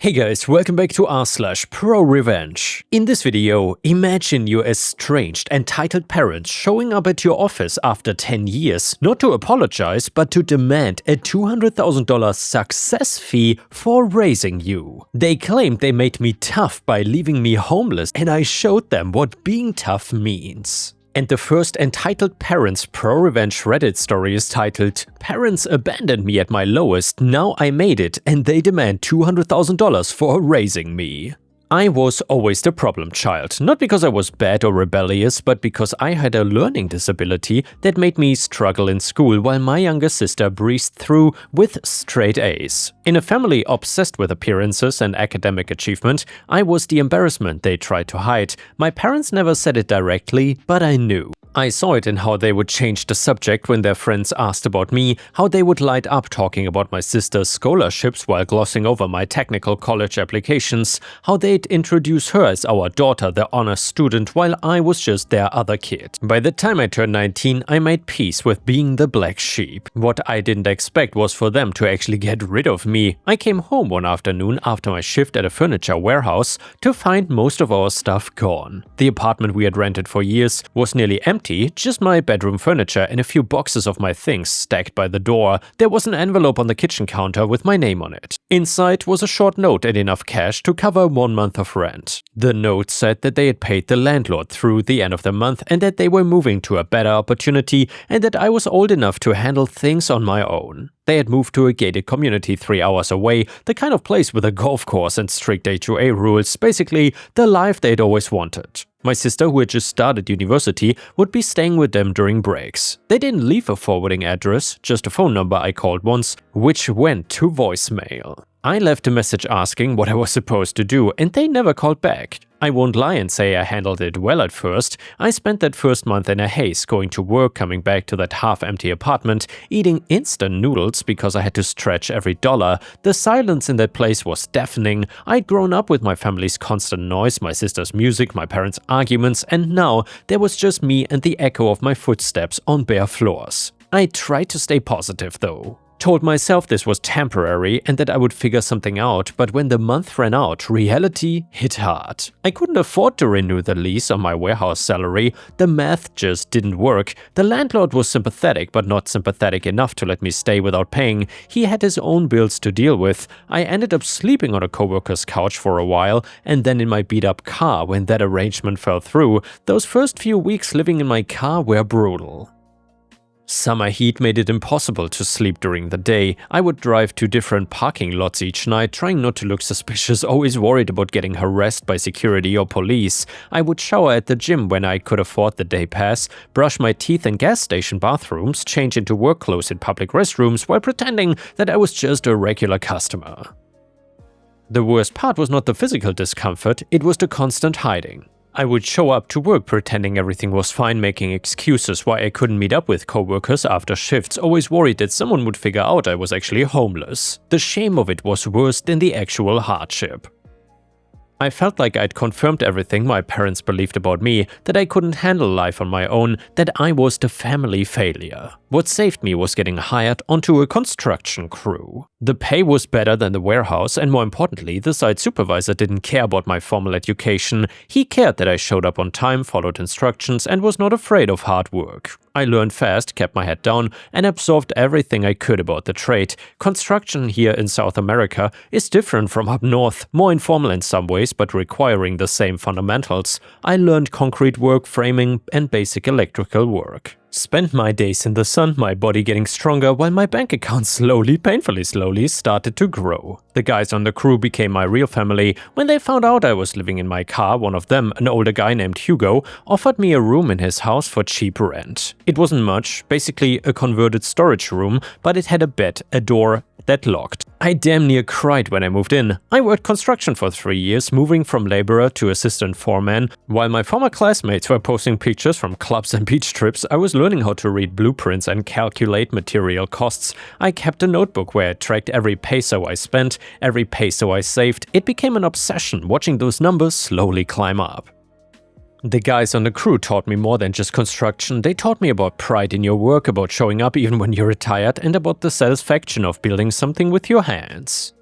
Hey guys, welcome back to r/Prorevenge. In this video, imagine your estranged, entitled parents showing up at your office after 10 years, not to apologize, but to demand a $200,000 success fee for raising you. They claimed they made me tough by leaving me homeless, and I showed them what being tough means. And the first Entitled Parents Prorevenge Reddit story is titled, "Parents abandoned me at my lowest, now I made it and they demand $200,000 for raising me." I was always the problem child, not because I was bad or rebellious, but because I had a learning disability that made me struggle in school while my younger sister breezed through with straight A's. In a family obsessed with appearances and academic achievement, I was the embarrassment they tried to hide. My parents never said it directly, but I knew. I saw it in how they would change the subject when their friends asked about me, how they would light up talking about my sister's scholarships while glossing over my technical college applications, how they'd introduce her as our daughter, the honor student, while I was just their other kid. By the time I turned 19, I made peace with being the black sheep. What I didn't expect was for them to actually get rid of me. I came home one afternoon after my shift at a furniture warehouse to find most of our stuff gone. The apartment we had rented for years was nearly empty. Just my bedroom furniture and a few boxes of my things stacked by the door. There was an envelope on the kitchen counter with my name on it. Inside was a short note and enough cash to cover 1 month of rent. The note said that they had paid the landlord through the end of the month and that they were moving to a better opportunity and that I was old enough to handle things on my own. They had moved to a gated community 3 hours away, the kind of place with a golf course and strict HOA rules, basically the life they'd always wanted. My sister, who had just started university, would be staying with them during breaks. They didn't leave a forwarding address, just a phone number I called once, which went to voicemail. I left a message asking what I was supposed to do, and they never called back. I won't lie and say I handled it well at first. I spent that first month in a haze, going to work, coming back to that half-empty apartment, eating instant noodles because I had to stretch every dollar. The silence in that place was deafening. I'd grown up with my family's constant noise, my sister's music, my parents' arguments, and now there was just me and the echo of my footsteps on bare floors. I tried to stay positive though. Told myself this was temporary and that I would figure something out, but when the month ran out, reality hit hard. I couldn't afford to renew the lease on my warehouse salary. The math just didn't work. The landlord was sympathetic, but not sympathetic enough to let me stay without paying. He had his own bills to deal with. I ended up sleeping on a coworker's couch for a while and then in my beat-up car when that arrangement fell through. Those first few weeks living in my car were brutal. Summer heat made it impossible to sleep during the day. I would drive to different parking lots each night, trying not to look suspicious, always worried about getting harassed by security or police. I would shower at the gym when I could afford the day pass, brush my teeth in gas station bathrooms, change into work clothes in public restrooms while pretending that I was just a regular customer. The worst part was not the physical discomfort, it was the constant hiding. I would show up to work pretending everything was fine, making excuses why I couldn't meet up with coworkers after shifts, always worried that someone would figure out I was actually homeless. The shame of it was worse than the actual hardship. I felt like I'd confirmed everything my parents believed about me, that I couldn't handle life on my own, that I was the family failure. What saved me was getting hired onto a construction crew. The pay was better than the warehouse, and more importantly, the site supervisor didn't care about my formal education. He cared that I showed up on time, followed instructions, and was not afraid of hard work. I learned fast, kept my head down, and absorbed everything I could about the trade. Construction here in South America is different from up north, more informal in some ways, but requiring the same fundamentals. I learned concrete work, framing, and basic electrical work. Spent my days in the sun, my body getting stronger, while my bank account slowly, painfully slowly, started to grow. The guys on the crew became my real family. When they found out I was living in my car, one of them, an older guy named Hugo, offered me a room in his house for cheap rent. It wasn't much, basically a converted storage room, but it had a bed, a door, that locked. I damn near cried when I moved in. I worked construction for 3 years, moving from laborer to assistant foreman. While my former classmates were posting pictures from clubs and beach trips, I was learning how to read blueprints and calculate material costs. I kept a notebook where I tracked every peso I spent, every peso I saved. It became an obsession, watching those numbers slowly climb up. The guys on the crew taught me more than just construction. They taught me about pride in your work, about showing up even when you're tired, and about the satisfaction of building something with your hands.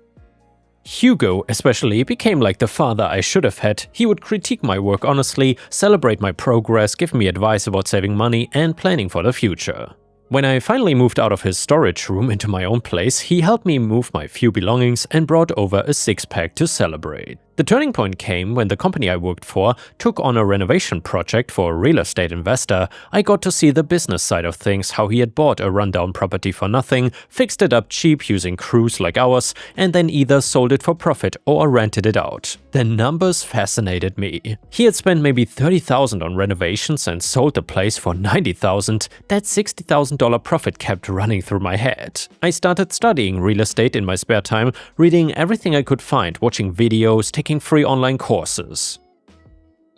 Hugo especially became like the father I should have had. He would critique my work honestly, celebrate my progress, give me advice about saving money and planning for the future. When I finally moved out of his storage room into my own place, he helped me move my few belongings and brought over a six-pack to celebrate. The turning point came when the company I worked for took on a renovation project for a real estate investor. I got to see the business side of things, how he had bought a rundown property for nothing, fixed it up cheap using crews like ours, and then either sold it for profit or rented it out. The numbers fascinated me. He had spent maybe $30,000 on renovations and sold the place for $90,000. That $60,000 profit kept running through my head. I started studying real estate in my spare time, reading everything I could find, watching videos, taking free online courses.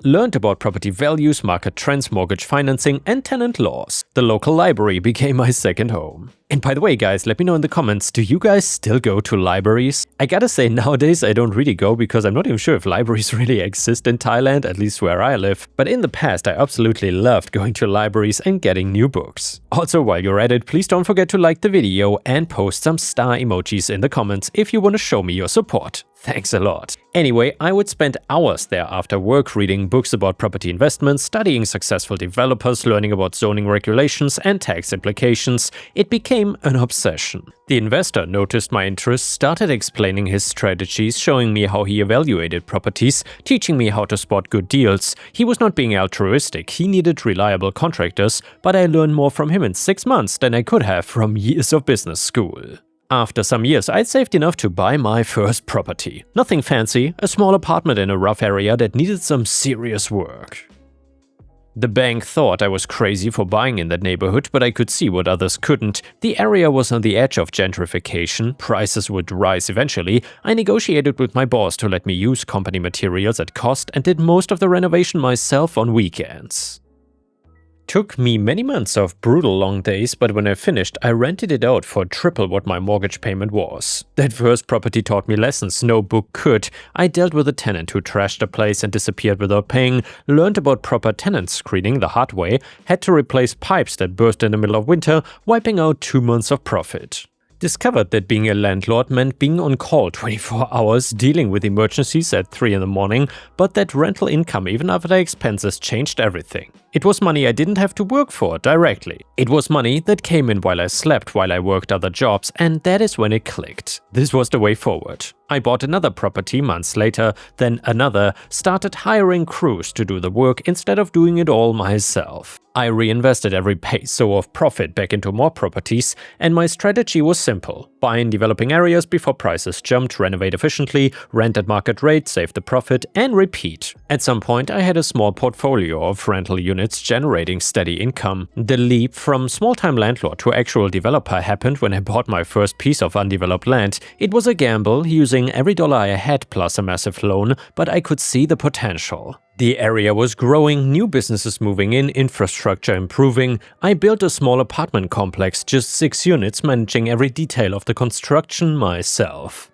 Learned about property values, market trends, mortgage financing, and tenant laws. The local library became my second home. And by the way guys, let me know in the comments, do you guys still go to libraries? I gotta say nowadays I don't really go because I'm not even sure if libraries really exist in Thailand, at least where I live. But in the past I absolutely loved going to libraries and getting new books. Also, while you're at it, please don't forget to like the video and post some star emojis in the comments if you want to show me your support. Thanks a lot. Anyway, I would spend hours there after work reading books about property investments, studying successful developers, learning about zoning regulations and tax implications. It became an obsession. The investor noticed my interest, started explaining his strategies, showing me how he evaluated properties, teaching me how to spot good deals. He was not being altruistic, he needed reliable contractors, but I learned more from him in 6 months than I could have from years of business school. After some years, I'd saved enough to buy my first property. Nothing fancy, a small apartment in a rough area that needed some serious work. The bank thought I was crazy for buying in that neighborhood, but I could see what others couldn't. The area was on the edge of gentrification, prices would rise eventually. I negotiated with my boss to let me use company materials at cost and did most of the renovation myself on weekends. Took me many months of brutal long days, but when I finished, I rented it out for triple what my mortgage payment was. That first property taught me lessons no book could. I dealt with a tenant who trashed the place and disappeared without paying, learned about proper tenant screening the hard way, had to replace pipes that burst in the middle of winter, wiping out 2 months of profit. Discovered that being a landlord meant being on call 24 hours, dealing with emergencies at 3 in the morning, but that rental income even after expenses changed everything. It was money I didn't have to work for directly. It was money that came in while I slept, while I worked other jobs, and that is when it clicked. This was the way forward. I bought another property months later, then another, started hiring crews to do the work instead of doing it all myself. I reinvested every peso of profit back into more properties, and my strategy was simple. Buy in developing areas before prices jumped, renovate efficiently, rent at market rate, save the profit, and repeat. At some point I had a small portfolio of rental units generating steady income. The leap from small-time landlord to actual developer happened when I bought my first piece of undeveloped land. It was a gamble, using every dollar I had plus a massive loan, but I could see the potential. The area was growing, new businesses moving in, infrastructure improving. I built a small apartment complex, just 6 units, managing every detail of the construction myself.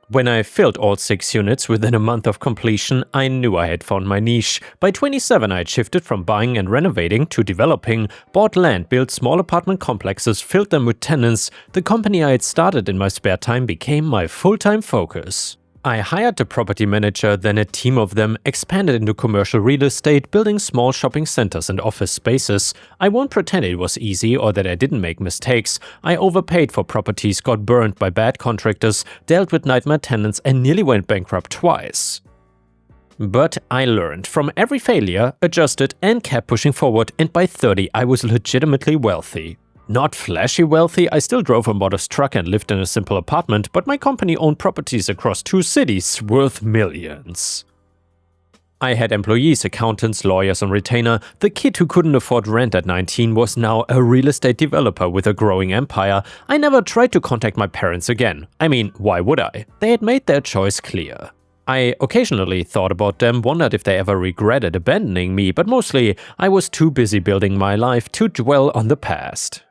When I filled all 6 units within a month of completion, I knew I had found my niche. By 27, I had shifted from buying and renovating to developing, bought land, built small apartment complexes, filled them with tenants. The company I had started in my spare time became my full-time focus. I hired a property manager, then a team of them, expanded into commercial real estate, building small shopping centers and office spaces. I won't pretend it was easy or that I didn't make mistakes. I overpaid for properties, got burned by bad contractors, dealt with nightmare tenants, and nearly went bankrupt twice. But I learned from every failure, adjusted, and kept pushing forward, and by 30 I was legitimately wealthy. Not flashy wealthy, I still drove a modest truck and lived in a simple apartment, but my company owned properties across 2 cities worth millions. I had employees, accountants, lawyers on retainer. The kid who couldn't afford rent at 19 was now a real estate developer with a growing empire. I never tried to contact my parents again. I mean, why would I? They had made their choice clear. I occasionally thought about them, wondered if they ever regretted abandoning me, but mostly I was too busy building my life to dwell on the past.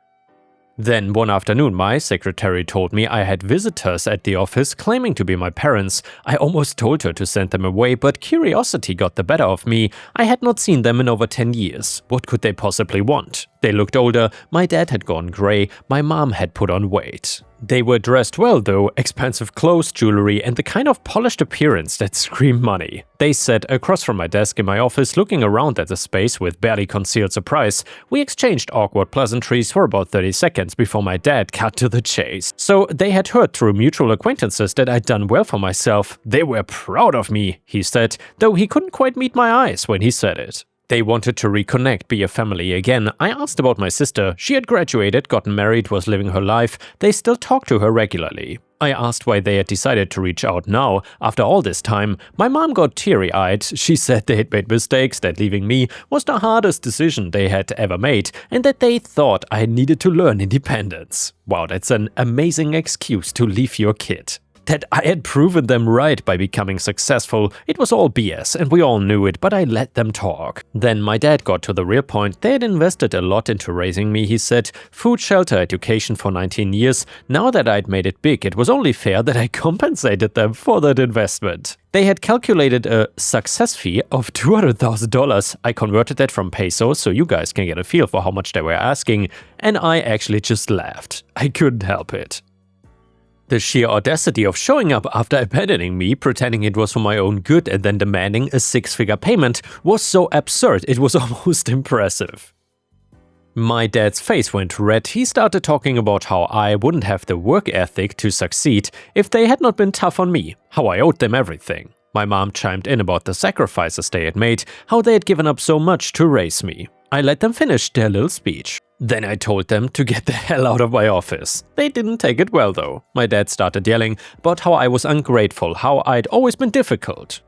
Then one afternoon my secretary told me I had visitors at the office claiming to be my parents. I almost told her to send them away, but curiosity got the better of me. I had not seen them in over 10 years. What could they possibly want? They looked older, my dad had gone gray, my mom had put on weight. They were dressed well though, expensive clothes, jewelry, and the kind of polished appearance that screamed money. They sat across from my desk in my office looking around at the space with barely concealed surprise. We exchanged awkward pleasantries for about 30 seconds before my dad cut to the chase. So they had heard through mutual acquaintances that I'd done well for myself. They were proud of me, he said, though he couldn't quite meet my eyes when he said it. They wanted to reconnect, be a family again. I asked about my sister. She had graduated, gotten married, was living her life. They still talked to her regularly. I asked why they had decided to reach out now, after all this time. My mom got teary-eyed. She said they had made mistakes, that leaving me was the hardest decision they had ever made, and that they thought I needed to learn independence. Wow, that's an amazing excuse to leave your kid. That I had proven them right by becoming successful. It was all BS and we all knew it, but I let them talk. Then my dad got to the real point. They had invested a lot into raising me, he said. Food, shelter, education for 19 years. Now that I'd made it big, it was only fair that I compensated them for that investment. They had calculated a success fee of $200,000. I converted that from pesos so you guys can get a feel for how much they were asking, and I actually just laughed. I couldn't help it. The sheer audacity of showing up after abandoning me, pretending it was for my own good and then demanding a six-figure payment was so absurd it was almost impressive. My dad's face went red. He started talking about how I wouldn't have the work ethic to succeed if they had not been tough on me, how I owed them everything. My mom chimed in about the sacrifices they had made, how they had given up so much to raise me. I let them finish their little speech. Then I told them to get the hell out of my office. They didn't take it well though. My dad started yelling about how I was ungrateful, how I'd always been difficult.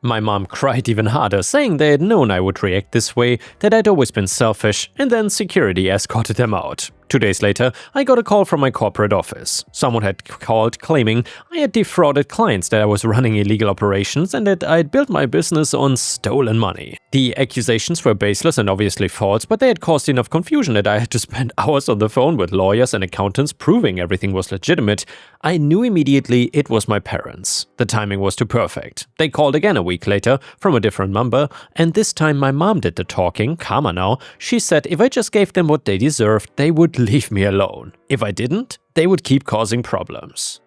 My mom cried even harder, saying they had known I would react this way, that I'd always been selfish, and then security escorted them out. 2 days later, I got a call from my corporate office. Someone had called claiming I had defrauded clients, that I was running illegal operations, and that I'd built my business on stolen money. The accusations were baseless and obviously false, but they had caused enough confusion that I had to spend hours on the phone with lawyers and accountants proving everything was legitimate. I knew immediately it was my parents. The timing was too perfect. They called again a week later from a different number, and this time my mom did the talking, calmer now. She said if I just gave them what they deserved, they would leave me alone. If I didn't, they would keep causing problems.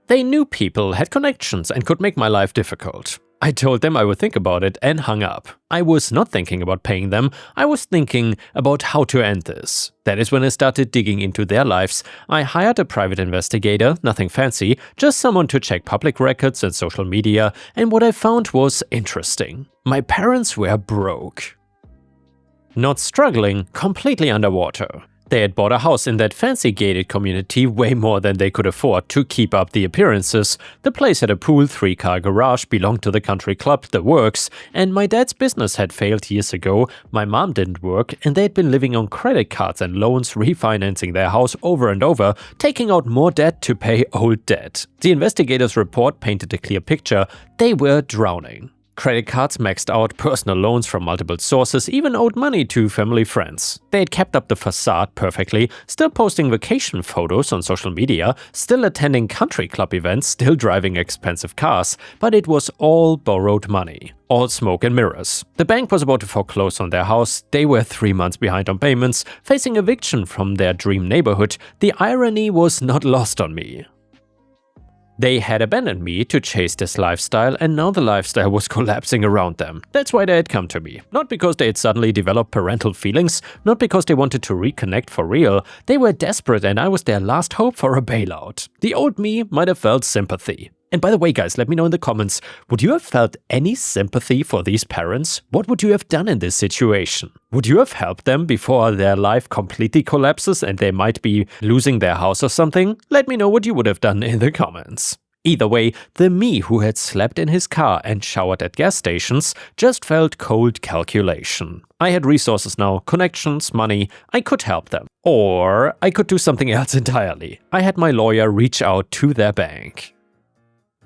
They knew people, had connections, and could make my life difficult. I told them I would think about it and hung up. I was not thinking about paying them, I was thinking about how to end this. That is when I started digging into their lives. I hired a private investigator, nothing fancy, just someone to check public records and social media, and what I found was interesting. My parents were broke. Not struggling, completely underwater. They had bought a house in that fancy gated community way more than they could afford to keep up the appearances. The place had a pool, 3-car garage, belonged to the country club, the works, and my dad's business had failed years ago, my mom didn't work, and they'd been living on credit cards and loans, refinancing their house over and over, taking out more debt to pay old debt. The investigator's report painted a clear picture. They were drowning. Credit cards maxed out, personal loans from multiple sources, even owed money to family friends. They had kept up the facade perfectly, still posting vacation photos on social media, still attending country club events, still driving expensive cars, but it was all borrowed money. All smoke and mirrors. The bank was about to foreclose on their house, they were 3 months behind on payments, facing eviction from their dream neighborhood. The irony was not lost on me. They had abandoned me to chase this lifestyle, and now the lifestyle was collapsing around them. That's why they had come to me. Not because they had suddenly developed parental feelings, not because they wanted to reconnect for real. They were desperate and I was their last hope for a bailout. The old me might have felt sympathy. And by the way guys, let me know in the comments, would you have felt any sympathy for these parents? What would you have done in this situation? Would you have helped them before their life completely collapses and they might be losing their house or something? Let me know what you would have done in the comments. Either way, the me who had slept in his car and showered at gas stations just felt cold calculation. I had resources now, connections, money, I could help them. Or I could do something else entirely. I had my lawyer reach out to their bank.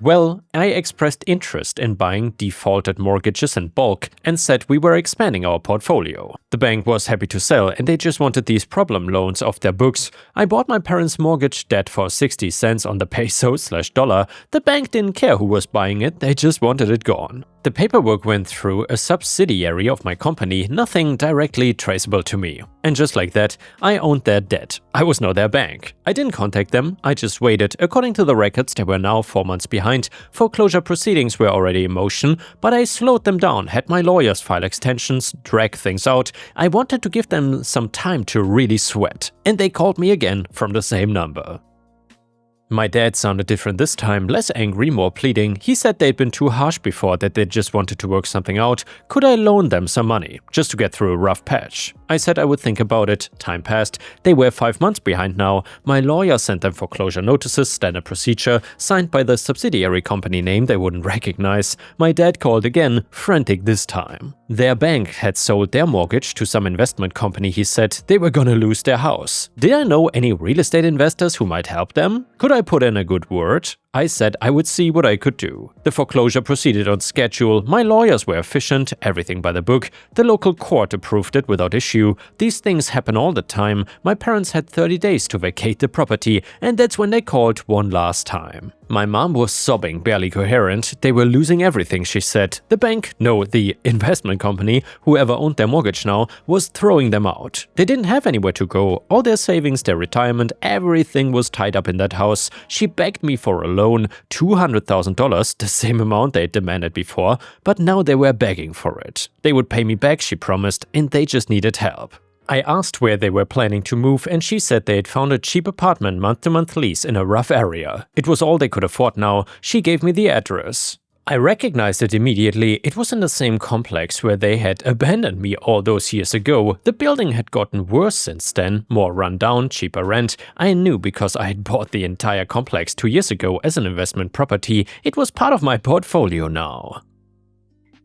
Well, I expressed interest in buying defaulted mortgages in bulk and said we were expanding our portfolio. The bank was happy to sell and they just wanted these problem loans off their books. I bought my parents' mortgage debt for 60 cents on the peso/dollar. The bank didn't care who was buying it, they just wanted it gone. The paperwork went through a subsidiary of my company, nothing directly traceable to me. And just like that, I owned their debt. I was not their bank. I didn't contact them, I just waited. According to the records, they were now 4 months behind. Foreclosure proceedings were already in motion, but I slowed them down, had my lawyers file extensions, drag things out. I wanted to give them some time to really sweat. And they called me again from the same number. My dad sounded different this time, less angry, more pleading. He said they'd been too harsh before, that they just wanted to work something out. Could I loan them some money, just to get through a rough patch? I said I would think about it. Time passed. They were 5 months behind now. My lawyer sent them foreclosure notices, standard procedure, signed by the subsidiary company name they wouldn't recognize. My dad called again, frantic this time. Their bank had sold their mortgage to some investment company, he said. They were gonna lose their house. Did I know any real estate investors who might help them? Could I put in a good word? I said I would see what I could do. The foreclosure proceeded on schedule, my lawyers were efficient, everything by the book, the local court approved it without issue. These things happen all the time. My parents had 30 days to vacate the property, and that's when they called one last time. My mom was sobbing, barely coherent. They were losing everything, she said. The bank, no, the investment company, whoever owned their mortgage now, was throwing them out. They didn't have anywhere to go. All their savings, their retirement, everything was tied up in that house. She begged me for a loan, $200,000, the same amount they'd demanded before, but now they were begging for it. They would pay me back, she promised, and they just needed help. I asked where they were planning to move, and she said they had found a cheap apartment month-to-month lease in a rough area. It was all they could afford now. She gave me the address. I recognized it immediately. It was in the same complex where they had abandoned me all those years ago. The building had gotten worse since then, more run down, cheaper rent. I knew because I had bought the entire complex 2 years ago as an investment property. It was part of my portfolio now.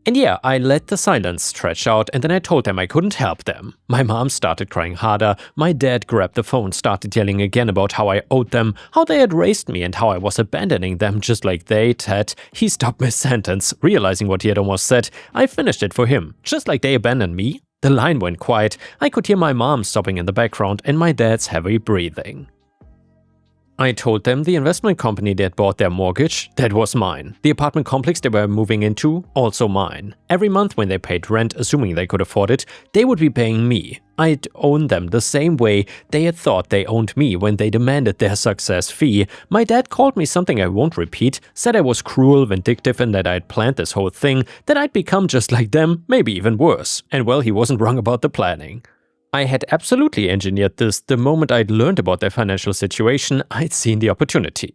And yeah, I let the silence stretch out, and then I told them I couldn't help them. My mom started crying harder, my dad grabbed the phone, started yelling again about how I owed them, how they had raised me and how I was abandoning them just like they had. He stopped mid-sentence, realizing what he had almost said. I finished it for him, just like they abandoned me. The line went quiet, I could hear my mom sobbing in the background and my dad's heavy breathing. I told them the investment company that bought their mortgage, that was mine. The apartment complex they were moving into, also mine. Every month when they paid rent, assuming they could afford it, they would be paying me. I'd own them the same way they had thought they owned me when they demanded their success fee. My dad called me something I won't repeat, said I was cruel, vindictive, and that I'd planned this whole thing, that I'd become just like them, maybe even worse. And well, he wasn't wrong about the planning. I had absolutely engineered this. The moment I'd learned about their financial situation, I'd seen the opportunity.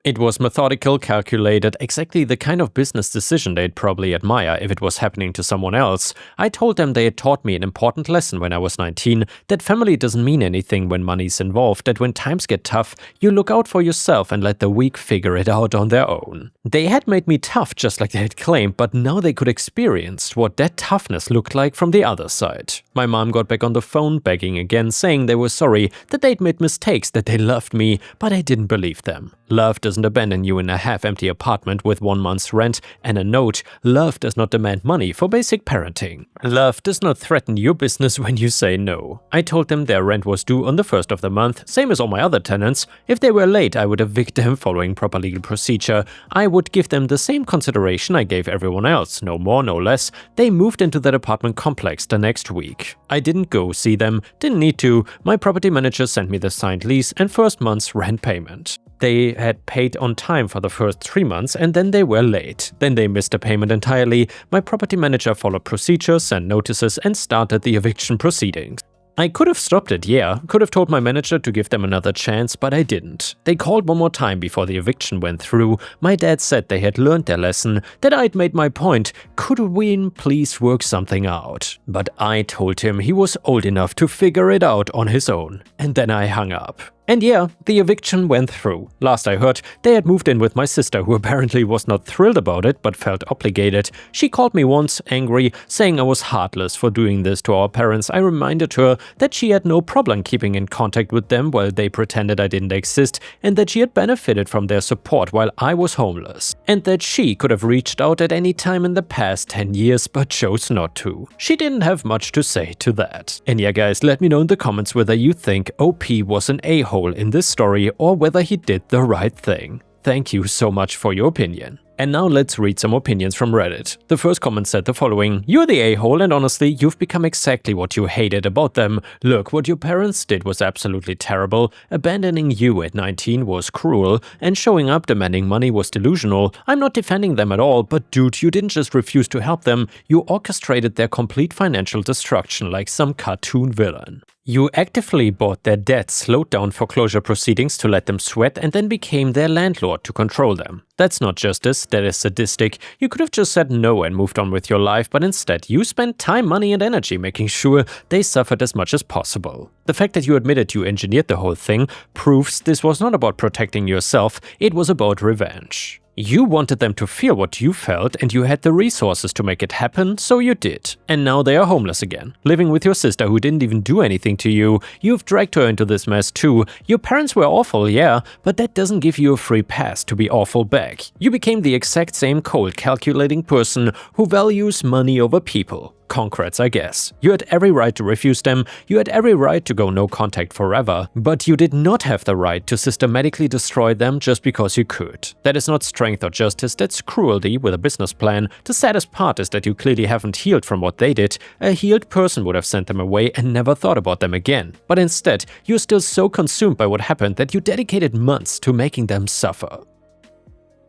It was methodical, calculated, exactly the kind of business decision they'd probably admire if it was happening to someone else. I told them they had taught me an important lesson when I was 19, that family doesn't mean anything when money's involved, that when times get tough, you look out for yourself and let the weak figure it out on their own. They had made me tough just like they had claimed, but now they could experience what that toughness looked like from the other side. My mom got back on the phone, begging again, saying they were sorry, that they'd made mistakes, that they loved me, but I didn't believe them. Love doesn't abandon you in a half-empty apartment with 1 month's rent and a note. Love does not demand money for basic parenting. Love does not threaten your business when you say no. I told them their rent was due on the 1st of the month, same as all my other tenants. If they were late, I would evict them following proper legal procedure. I would give them the same consideration I gave everyone else, no more, no less. They moved into that apartment complex the next week. I didn't go see them, didn't need to. My property manager sent me the signed lease and first month's rent payment. They had paid on time for the first 3 months and then they were late. Then they missed the payment entirely. My property manager followed procedures, sent notices and started the eviction proceedings. I could have stopped it, yeah, could have told my manager to give them another chance, but I didn't. They called one more time before the eviction went through. My dad said they had learned their lesson, that I'd made my point. Could we please work something out? But I told him he was old enough to figure it out on his own. And then I hung up. And yeah, the eviction went through. Last I heard, they had moved in with my sister, who apparently was not thrilled about it, but felt obligated. She called me once, angry, saying I was heartless for doing this to our parents. I reminded her that she had no problem keeping in contact with them while they pretended I didn't exist, and that she had benefited from their support while I was homeless. And that she could have reached out at any time in the past 10 years, but chose not to. She didn't have much to say to that. And yeah guys, let me know in the comments whether you think OP was an a-hole in this story or whether he did the right thing. Thank you so much for your opinion. And now let's read some opinions from Reddit. The first comment said the following: "You're the a-hole, and honestly, you've become exactly what you hated about them. Look, what your parents did was absolutely terrible. Abandoning you at 19 was cruel, and showing up demanding money was delusional. I'm not defending them at all, but dude, you didn't just refuse to help them, you orchestrated their complete financial destruction like some cartoon villain. You actively bought their debt, slowed down foreclosure proceedings to let them sweat, and then became their landlord to control them. That's not justice, that is sadistic. You could have just said no and moved on with your life, but instead you spent time, money and energy making sure they suffered as much as possible. The fact that you admitted you engineered the whole thing proves this was not about protecting yourself, it was about revenge. You wanted them to feel what you felt, and you had the resources to make it happen, so you did. And now they are homeless again, living with your sister who didn't even do anything to you. You've dragged her into this mess too. Your parents were awful, yeah, but that doesn't give you a free pass to be awful back. You became the exact same cold, calculating person who values money over people. Congrats, I guess. You had every right to refuse them, you had every right to go no contact forever, but you did not have the right to systematically destroy them just because you could. That is not strength or justice, that's cruelty with a business plan. The saddest part is that you clearly haven't healed from what they did. A healed person would have sent them away and never thought about them again. But instead, you're still so consumed by what happened that you dedicated months to making them suffer.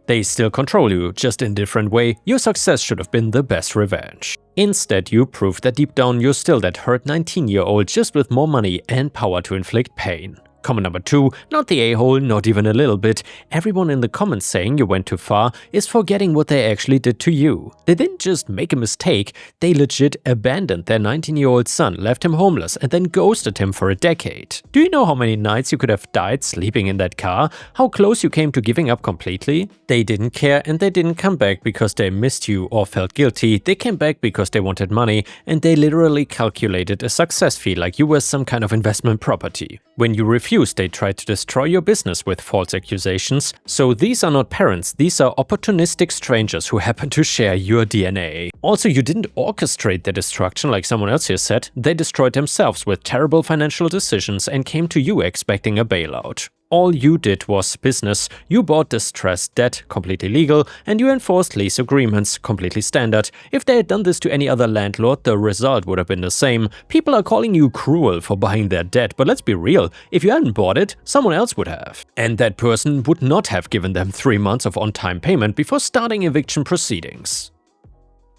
They still control you, just in a different way. Your success should have been the best revenge. Instead, you proved that deep down you're still that hurt 19-year-old just with more money and power to inflict pain. Comment number 2, not the a-hole, not even a little bit. Everyone in the comments saying you went too far is forgetting what they actually did to you. They didn't just make a mistake, they legit abandoned their 19-year-old son, left him homeless, and then ghosted him for a decade. Do you know how many nights you could have died sleeping in that car? How close you came to giving up completely? They didn't care, and they didn't come back because they missed you or felt guilty. They came back because they wanted money, and they literally calculated a success fee like you were some kind of investment property. When you refused, they tried to destroy your business with false accusations. So these are not parents, these are opportunistic strangers who happen to share your DNA. Also, you didn't orchestrate their destruction like someone else here said. They destroyed themselves with terrible financial decisions and came to you expecting a bailout. All you did was business. You bought distressed debt, completely legal, and you enforced lease agreements, completely standard. If they had done this to any other landlord, the result would have been the same. People are calling you cruel for buying their debt, but let's be real, if you hadn't bought it, someone else would have. And that person would not have given them 3 months of on-time payment before starting eviction proceedings.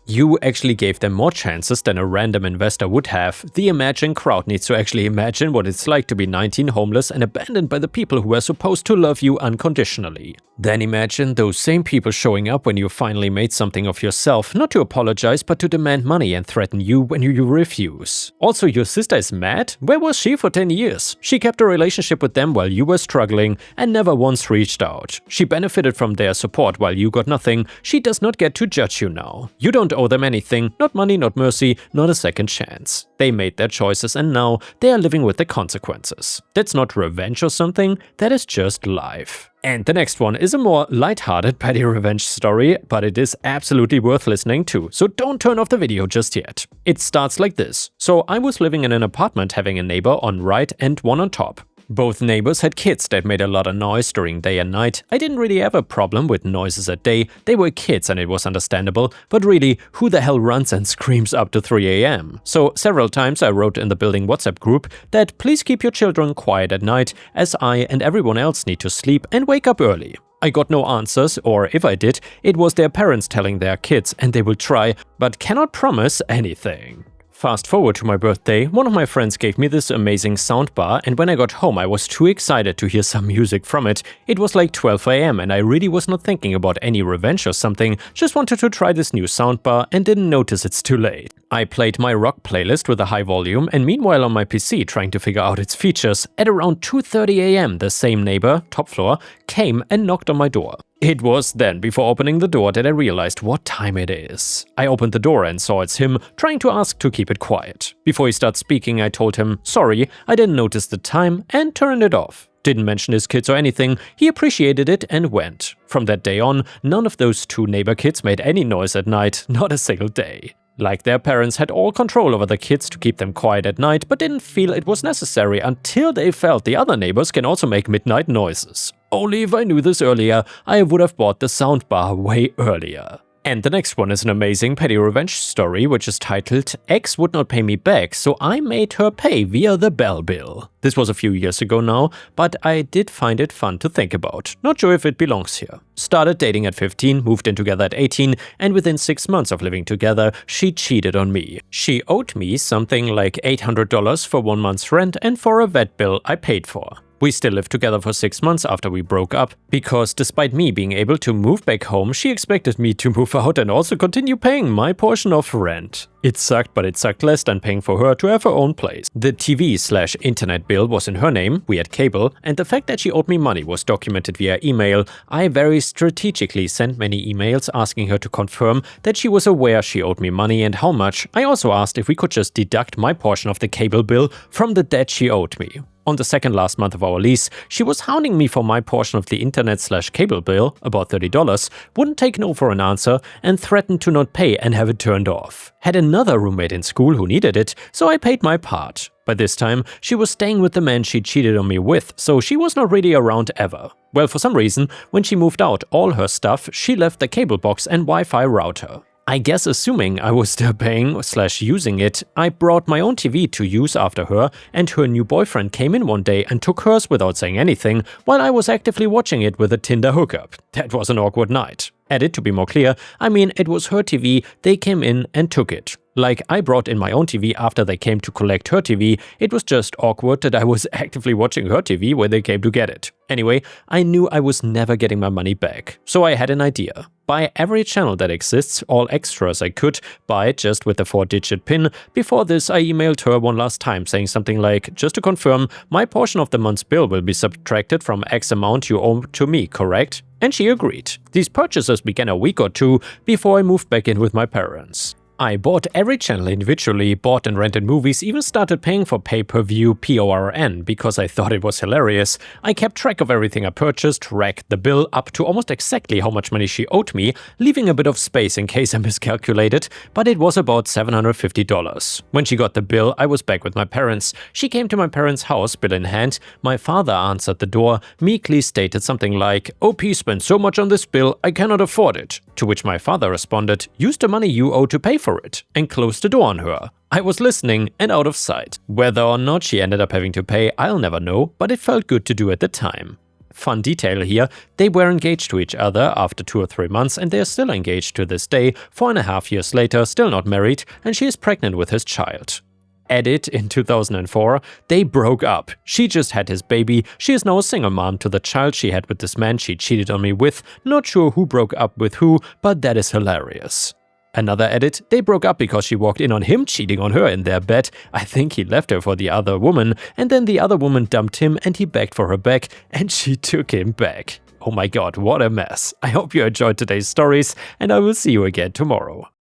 You actually gave them more chances than a random investor would have. The imagined crowd needs to actually imagine what it's like to be 19, homeless, and abandoned by the people who were supposed to love you unconditionally. Then imagine those same people showing up when you finally made something of yourself, not to apologize but to demand money and threaten you when you refuse. Also, your sister is mad? Where was she for 10 years? She kept a relationship with them while you were struggling and never once reached out. She benefited from their support while you got nothing. She does not get to judge you now. You don't owe them anything, not money, not mercy, not a second chance. They made their choices and now they are living with the consequences. That's not revenge or something, that is just life. And the next one is a more lighthearted petty revenge story, but it is absolutely worth listening to, so don't turn off the video just yet. It starts like this. So I was living in an apartment having a neighbor on right and one on top. Both neighbors had kids that made a lot of noise during day and night. I didn't really have a problem with noises at day, they were kids and it was understandable, but really, who the hell runs and screams up to 3 AM? So several times I wrote in the building WhatsApp group that please keep your children quiet at night, as I and everyone else need to sleep and wake up early. I got no answers, or if I did, it was their parents telling their kids and they will try, but cannot promise anything. Fast forward to my birthday, one of my friends gave me this amazing soundbar, and when I got home I was too excited to hear some music from it. It was like 12 AM and I really was not thinking about any revenge or something, just wanted to try this new soundbar and didn't notice it's too late. I played my rock playlist with a high volume and meanwhile on my PC trying to figure out its features. At around 2:30 AM the same neighbor, top floor, came and knocked on my door. It was then, before opening the door, that I realized what time it is. I opened the door and saw it's him, trying to ask to keep it quiet. Before he started speaking, I told him, sorry, I didn't notice the time, and turned it off. Didn't mention his kids or anything, he appreciated it and went. From that day on, none of those 2 neighbor kids made any noise at night, not a single day. Like their parents had all control over the kids to keep them quiet at night, but didn't feel it was necessary until they felt the other neighbors can also make midnight noises. Only if I knew this earlier, I would have bought the soundbar way earlier. And the next one is an amazing petty revenge story, which is titled Ex would not pay me back, so I made her pay via the bell bill. This was a few years ago now, but I did find it fun to think about. Not sure if it belongs here. Started dating at 15, moved in together at 18, and within 6 months of living together, she cheated on me. She owed me something like $800 for 1 month's rent and for a vet bill I paid for. We still lived together for 6 months after we broke up, because despite me being able to move back home, she expected me to move out and also continue paying my portion of rent. It sucked, but it sucked less than paying for her to have her own place. The TV/internet bill was in her name, we had cable, and the fact that she owed me money was documented via email. I very strategically sent many emails asking her to confirm that she was aware she owed me money and how much. I also asked if we could just deduct my portion of the cable bill from the debt she owed me. On the second last month of our lease, she was hounding me for my portion of the internet/cable bill, about $30, wouldn't take no for an answer, and threatened to not pay and have it turned off. Had another roommate in school who needed it, so I paid my part. By this time, she was staying with the man she cheated on me with, so she was not really around ever. Well, for some reason, when she moved out all her stuff, she left the cable box and Wi-Fi router. I guess assuming I was still paying/using it, I brought my own TV to use after her, and her new boyfriend came in one day and took hers without saying anything, while I was actively watching it with a Tinder hookup. That was an awkward night. Added to be more clear, I mean it was her TV, they came in and took it. Like I brought in my own TV after they came to collect her TV, it was just awkward that I was actively watching her TV when they came to get it. Anyway, I knew I was never getting my money back, so I had an idea. Buy every channel that exists, all extras I could, buy it just with the 4-digit PIN. Before this, I emailed her one last time saying something like, just to confirm, my portion of the month's bill will be subtracted from X amount you owe to me, correct? And she agreed. These purchases began a week or two before I moved back in with my parents. I bought every channel individually, bought and rented movies, even started paying for pay-per-view PORN because I thought it was hilarious. I kept track of everything I purchased, racked the bill up to almost exactly how much money she owed me, leaving a bit of space in case I miscalculated, but it was about $750. When she got the bill, I was back with my parents. She came to my parents' house, bill in hand. My father answered the door, meekly stated something like, "OP spent so much on this bill, I cannot afford it." To which my father responded, "Use the money you owe to pay for it," and closed the door on her. I was listening and out of sight. Whether or not she ended up having to pay, I'll never know, but it felt good to do at the time. Fun detail here, they were engaged to each other after 2 or 3 months and they are still engaged to this day, 4.5 years later, still not married, and she is pregnant with his child. Edit in 2004, they broke up. She just had his baby, she is now a single mom to the child she had with this man she cheated on me with, not sure who broke up with who, but that is hilarious. Another edit, they broke up because she walked in on him cheating on her in their bed. I think he left her for the other woman, and then the other woman dumped him and he begged for her back, and she took him back. Oh my god, what a mess. I hope you enjoyed today's stories, and I will see you again tomorrow.